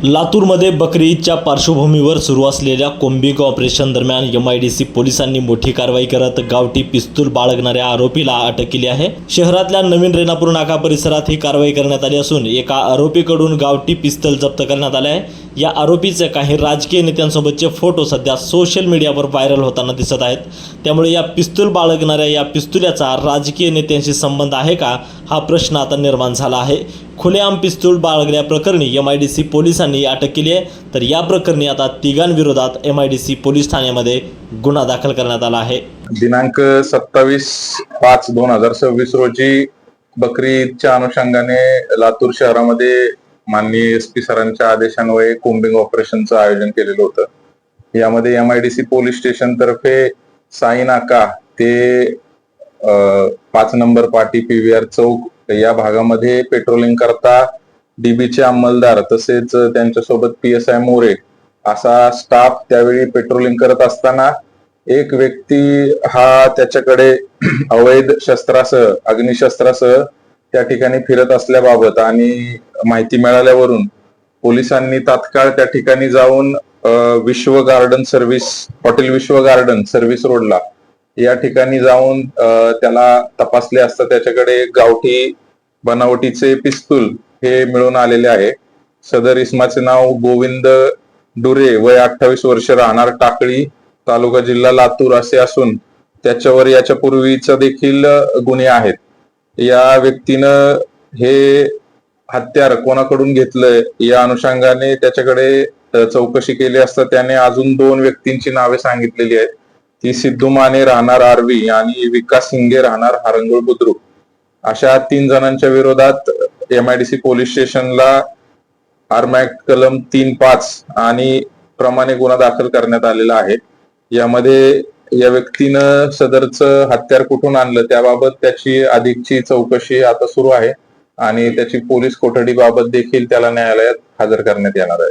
लातूरमध्ये बकरी ईदच्या पार्श्वभूमीवर सुरू असलेल्या कोम्बिंग ऑपरेशन दरम्यान MIDC पोलिसांनी मोठी कारवाई करत गावठी पिस्तूल बाळगणाऱ्या आरोपीला अटक केली आहे। शहरातल्या नवीन रेणापूर नाका परिसरात ही कारवाई करण्यात आली असून एका आरोपीकडून गावठी पिस्तूल जप्त करण्यात आले आहे। या आरोपीचे काही राजकीय नेत्यांसोबतचे फोटो सध्या सोशल मीडियावर व्हायरल होताना दिसत आहेत। त्यामुळे या पिस्तूल बाळगणाऱ्या या पिस्तुल्याचा राजकीय नेत्यांशी संबंध आहे का, हा प्रश्न आता निर्माण झाला आहे। खुलेआम पिस्तूल बाळगल्याप्रकरणी MIDC पोलिसांनी अटक केली आहे, तर या प्रकरणी आता तिघांविरोधात MIDC पोलीस ठाण्यामध्ये गुन्हा दाखल करण्यात आला आहे। दिनांक 27/5/2026 रोजी बकरी ईदच्या अनुषंगाने लातूर शहरामध्ये माननीय SP सरांच्या आदेशान्वये कोम्बिंग ऑपरेशनचं आयोजन केलेलं होतं। यामध्ये MIDC पोलीस स्टेशन तर्फे साई नाका ते 5 नंबर पाटी PVR चौक या भागामध्ये पेट्रोलिंग करता DBचे अंमलदार तसेच त्यांच्यासोबत PSI मोरे असा स्टाफ त्यावेळी पेट्रोलिंग करत असताना एक व्यक्ती हा त्याच्याकडे अवैध शस्त्रासह अग्निशस्त्रासह त्या ठिकाणी फिरत असल्याबाबत आणि माहिती मिळाल्यावरून पोलिसांनी तात्काळ त्या ठिकाणी जाऊन विश्व गार्डन सर्व्हिस हॉटेल विश्व गार्डन सर्व्हिस रोडला या ठिकाणी जाऊन त्याला तपासले असता त्याच्याकडे गावठी बनावटीचे पिस्तूल हे मिळून आलेले आहे। सदर इसमाचे नाव गोविंद डुरे, वय 28 वर्ष, राहणार टाकळी, तालुका जिल्हा लातूर असे असून त्याच्यावर याच्या पूर्वीचा देखील गुन्हे आहेत। या व्यक्तीनं हे हत्यार कोणाकडून घेतलंय या अनुषंगाने त्याच्याकडे चौकशी केली असता त्याने अजून 2 व्यक्तींची नावे सांगितलेली आहेत। ती सिद्धू माने राहणार आरवी आणि विकास सिंगे राहणार हारंगुळ बुद्रुक अशा 3 जणांच्या विरोधात MIDC पोलीस स्टेशनला आर्म ऍक्ट कलम 3(5) आणि प्रमाणे गुन्हा दाखल करण्यात आलेला आहे। यामध्ये या व्यक्तीनं सदरचं हत्यार कुठून आणलं त्याबाबत त्याची अधिकची चौकशी आता सुरू आहे आणि त्याची पोलीस कोठडीबाबत देखील त्याला न्यायालयात हजर करण्यात येणार आहे।